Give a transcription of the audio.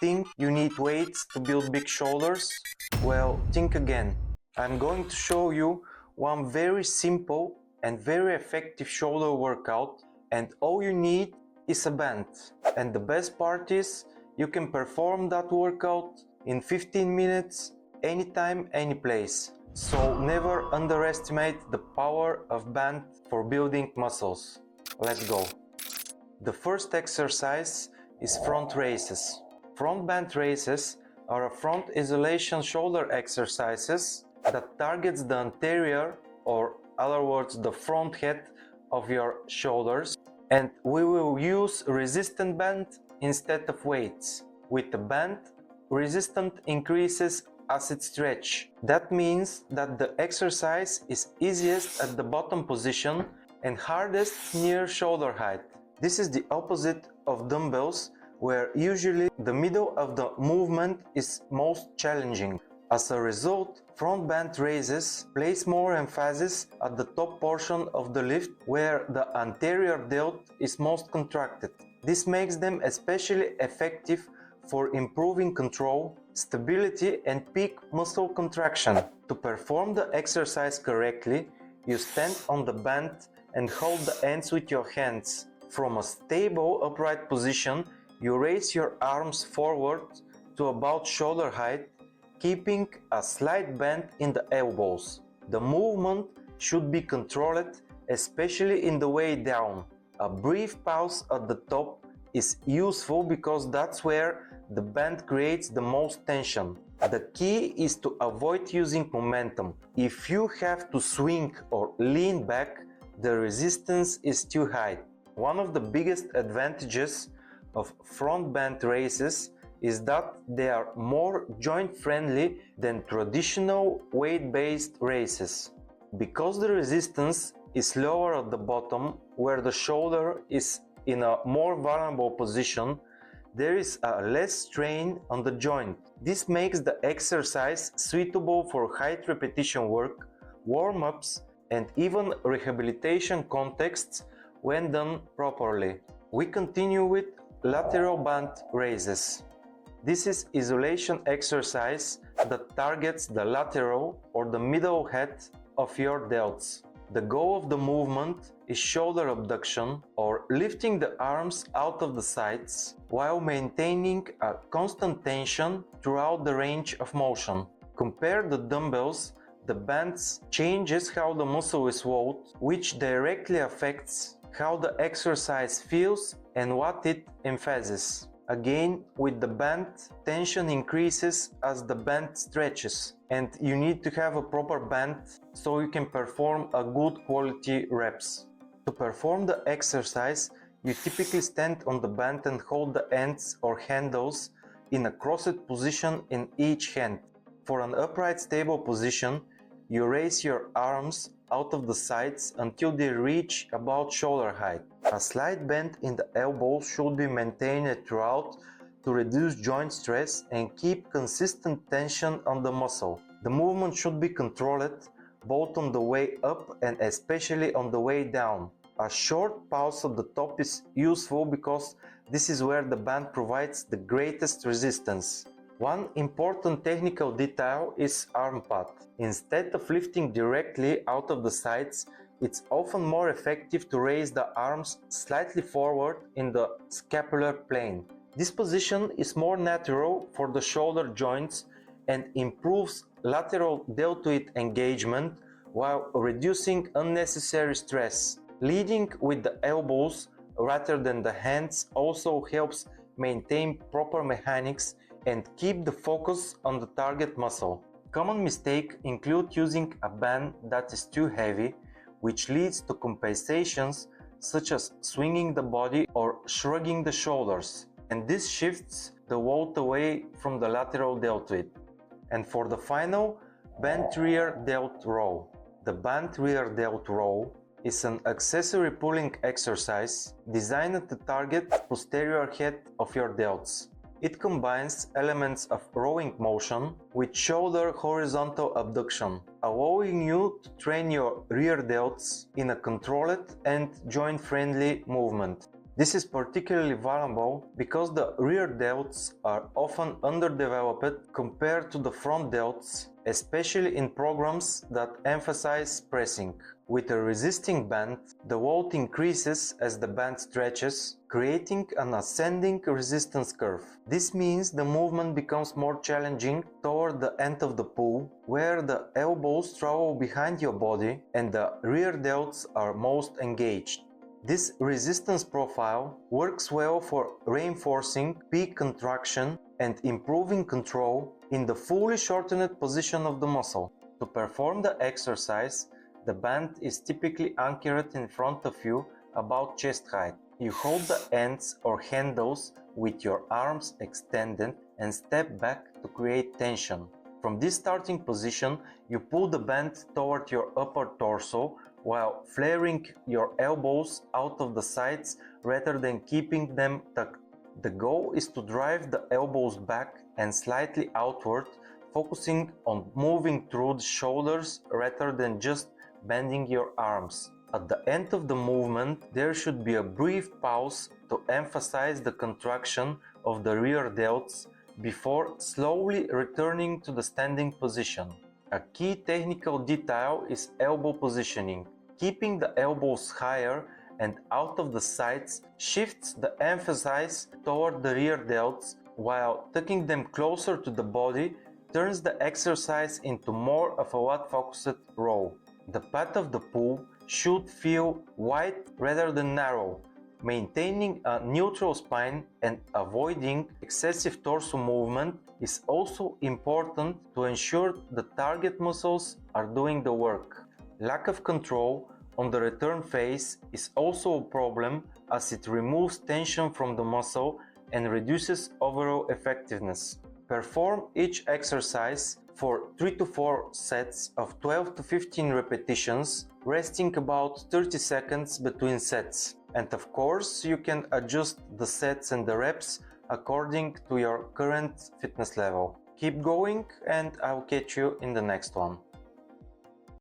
think you need weights to build big shoulders? Well, think again. I'm going to show you one very simple and very effective shoulder workout, and all you need is a band. And the best part is you can perform that workout in 15 minutes, anytime, any place. So never underestimate the power of band for building muscles. Let's go. The first exercise is front raises. Front band raises are a front isolation shoulder exercises that targets the anterior, or other words the front head of your shoulders, and we will use resistant band instead of weights. With the band, resistant increases as it stretches. That means that the exercise is easiest at the bottom position and hardest near shoulder height. This is the opposite of dumbbells, where usually the middle of the movement is most challenging. As a result, front band raises place more emphasis at the top portion of the lift, where the anterior delt is most contracted. This makes them especially effective for improving control, stability, and peak muscle contraction. To perform the exercise correctly, you stand on the band and hold the ends with your hands. From a stable upright position, you raise your arms forward to about shoulder height, keeping a slight bend in the elbows. The movement should be controlled, especially in the way down. A brief pause at the top is useful because that's where the band creates the most tension. The key is to avoid using momentum. If you have to swing or lean back, the resistance is too high. One of the biggest advantages of front band raises is that they are more joint-friendly than traditional weight-based raises. Because the resistance is lower at the bottom, where the shoulder is in a more vulnerable position, there is a less strain on the joint. This makes the exercise suitable for high repetition work, warm-ups, and even rehabilitation contexts when done properly. We continue with lateral band raises. This is isolation exercise that targets the lateral or the middle head of your delts. The goal of the movement is shoulder abduction, or lifting the arms out of the sides while maintaining a constant tension throughout the range of motion. Compare the dumbbells, the bands changes how the muscle is wrought, which directly affects how the exercise feels and what it emphasizes. Again, with the band, tension increases as the band stretches, and you need to have a proper band so you can perform a good quality reps. To perform the exercise, you typically stand on the band and hold the ends or handles in a crossed position in each hand. For an upright stable position, you raise your arms out of the sides until they reach about shoulder height. A slight bend in the elbows should be maintained throughout to reduce joint stress and keep consistent tension on the muscle. The movement should be controlled both on the way up and especially on the way down. A short pause at the top is useful because this is where the band provides the greatest resistance. One important technical detail is arm path. Instead of lifting directly out of the sides, it's often more effective to raise the arms slightly forward in the scapular plane. This position is more natural for the shoulder joints and improves lateral deltoid engagement while reducing unnecessary stress. Leading with the elbows rather than the hands also helps maintain proper mechanics and keep the focus on the target muscle. Common mistakes include using a band that is too heavy, which leads to compensations such as swinging the body or shrugging the shoulders, and this shifts the weight away from the lateral deltoid. And for the final, bent rear delt row. The bent rear delt row is an accessory pulling exercise designed to target the posterior head of your delts. It combines elements of rowing motion with shoulder horizontal abduction, allowing you to train your rear delts in a controlled and joint-friendly movement. This is particularly vulnerable because the rear delts are often underdeveloped compared to the front delts, especially in programs that emphasize pressing. With a resisting band, the load increases as the band stretches, creating an ascending resistance curve. This means the movement becomes more challenging toward the end of the pull, where the elbows travel behind your body and the rear delts are most engaged. This resistance profile works well for reinforcing peak contraction and improving control in the fully shortened position of the muscle. To perform the exercise, the band is typically anchored in front of you about chest height. You hold the ends or handles with your arms extended and step back to create tension. From this starting position, you pull the band toward your upper torso while flaring your elbows out of the sides rather than keeping them tucked. The goal is to drive the elbows back and slightly outward, focusing on moving through the shoulders rather than just bending your arms. At the end of the movement, there should be a brief pause to emphasize the contraction of the rear delts before slowly returning to the standing position. A key technical detail is elbow positioning. Keeping the elbows higher and out of the sides shifts the emphasis toward the rear delts, while tucking them closer to the body turns the exercise into more of a lat-focused row. The path of the pull should feel wide rather than narrow. Maintaining a neutral spine and avoiding excessive torso movement is also important to ensure the target muscles are doing the work. Lack of control on the return phase is also a problem, as it removes tension from the muscle and reduces overall effectiveness. Perform each exercise for 3 to 4 sets of 12 to 15 repetitions, resting about 30 seconds between sets. And of course, you can adjust the sets and the reps according to your current fitness level. Keep going, and I'll catch you in the next one.